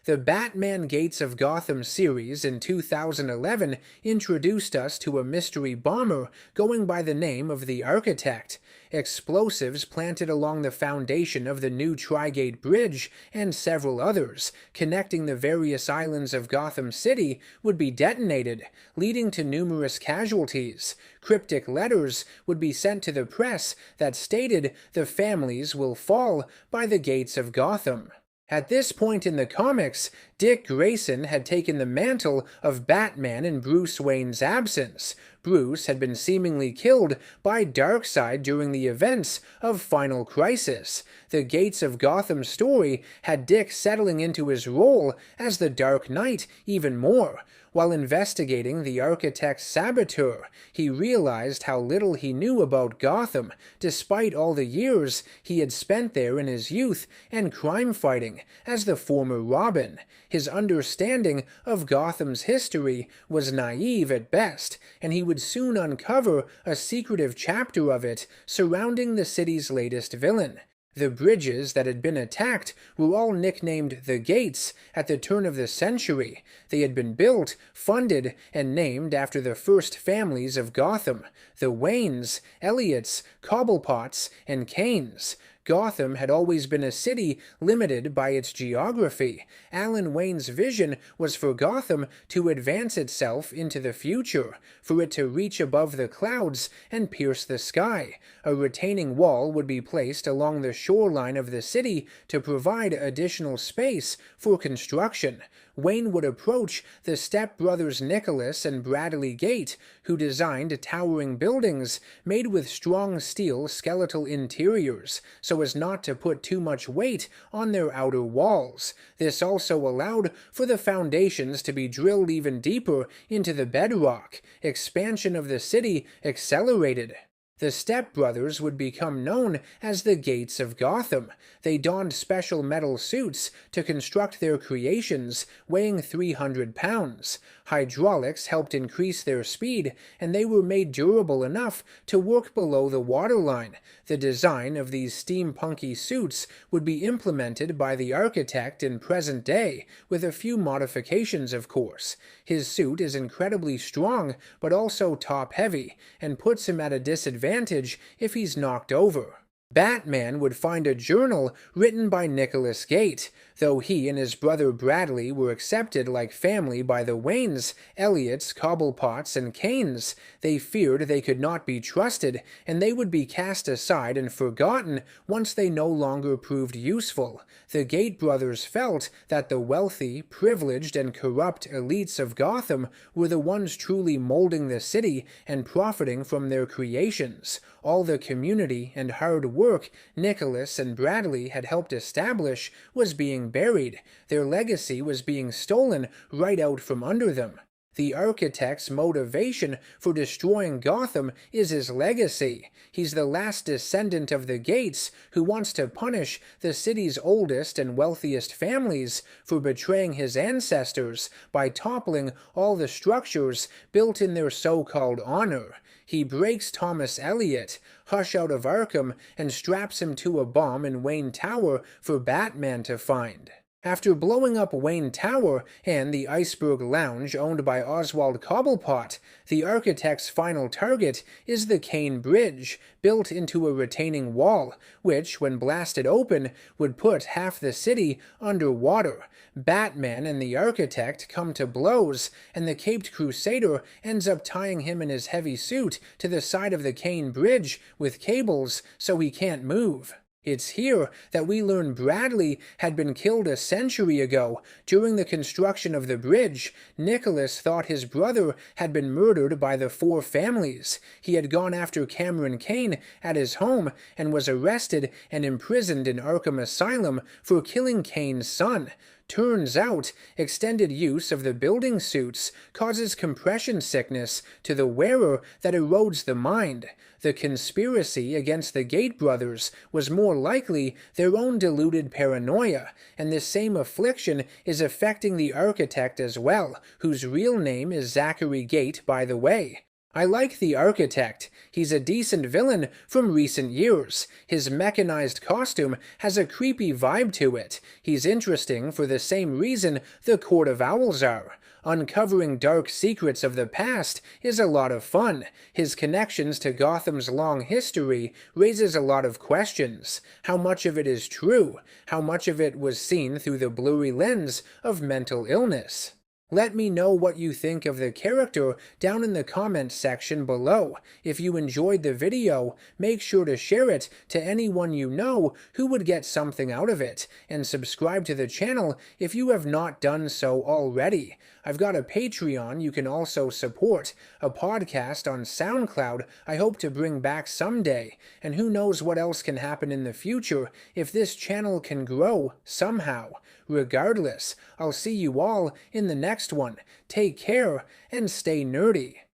The Batman Gates of Gotham series in 2011 introduced us to a mystery bomber going by the name of the Architect. Explosives planted along the foundation of the new Tri-Gate Bridge and several others, connecting the various islands of Gotham City, would be detonated, leading to numerous casualties. Cryptic letters would be sent to the press that stated the families will fall by the gates of Gotham. At this point in the comics, Dick Grayson had taken the mantle of Batman in Bruce Wayne's absence. Bruce had been seemingly killed by Darkseid during the events of Final Crisis. The Gates of Gotham story had Dick settling into his role as the Dark Knight even more. While investigating the Architect's saboteur, he realized how little he knew about Gotham, despite all the years he had spent there in his youth and crime fighting as the former Robin. His understanding of Gotham's history was naive at best, and he would soon uncover a secretive chapter of it surrounding the city's latest villain. The bridges that had been attacked were all nicknamed the Gates at the turn of the century. They had been built, funded, and named after the first families of Gotham, the Waynes, Elliots, Cobblepots, and Kanes. Gotham had always been a city limited by its geography. Alan Wayne's vision was for Gotham to advance itself into the future, for it to reach above the clouds and pierce the sky. A retaining wall would be placed along the shoreline of the city to provide additional space for construction. Wayne would approach the stepbrothers Nicholas and Bradley Gate, who designed towering buildings made with strong steel skeletal interiors, so as not to put too much weight on their outer walls. This also allowed for the foundations to be drilled even deeper into the bedrock. Expansion of the city accelerated. The stepbrothers would become known as the Gates of Gotham. They donned special metal suits to construct their creations, weighing 300 pounds. Hydraulics helped increase their speed, and they were made durable enough to work below the waterline. The design of these steampunky suits would be implemented by the architect in present day, with a few modifications of course. His suit is incredibly strong, but also top-heavy, and puts him at a disadvantage if he's knocked over. Batman would find a journal written by Nicholas Gate. Though he and his brother Bradley were accepted like family by the Waynes, Elliots, Cobblepots, and Kanes, they feared they could not be trusted, and they would be cast aside and forgotten once they no longer proved useful. The Gate brothers felt that the wealthy, privileged, and corrupt elites of Gotham were the ones truly molding the city and profiting from their creations. All the community and hard work Nicholas and Bradley had helped establish was being buried. Their legacy was being stolen right out from under them. The architect's motivation for destroying Gotham is his legacy. He's the last descendant of the Gates who wants to punish the city's oldest and wealthiest families for betraying his ancestors by toppling all the structures built in their so-called honor. He breaks Thomas Elliot, Hush out of Arkham, and straps him to a bomb in Wayne Tower for Batman to find. After blowing up Wayne Tower and the Iceberg Lounge owned by Oswald Cobblepot, the architect's final target is the Kane Bridge, built into a retaining wall, which, when blasted open, would put half the city underwater. Batman and the architect come to blows, and the Caped Crusader ends up tying him in his heavy suit to the side of the Kane Bridge with cables so he can't move. It's here that we learn Bradley had been killed a century ago. During the construction of the bridge, Nicholas thought his brother had been murdered by the four families. He had gone after Cameron Kane at his home and was arrested and imprisoned in Arkham Asylum for killing Kane's son. Turns out, extended use of the building suits causes compression sickness to the wearer that erodes the mind. The conspiracy against the Gate brothers was more likely their own deluded paranoia, and this same affliction is affecting the architect as well, whose real name is Zachary Gate, by the way. I like the architect. He's a decent villain from recent years. His mechanized costume has a creepy vibe to it. He's interesting for the same reason the Court of Owls are. Uncovering dark secrets of the past is a lot of fun. His connections to Gotham's long history raises a lot of questions. How much of it is true? How much of it was seen through the blurry lens of mental illness? Let me know what you think of the character down in the comments section below. If you enjoyed the video, make sure to share it to anyone you know who would get something out of it, and subscribe to the channel if you have not done so already. I've got a Patreon you can also support, a podcast on SoundCloud I hope to bring back someday, and who knows what else can happen in the future if this channel can grow somehow. Regardless, I'll see you all in the next one. Take care and stay nerdy.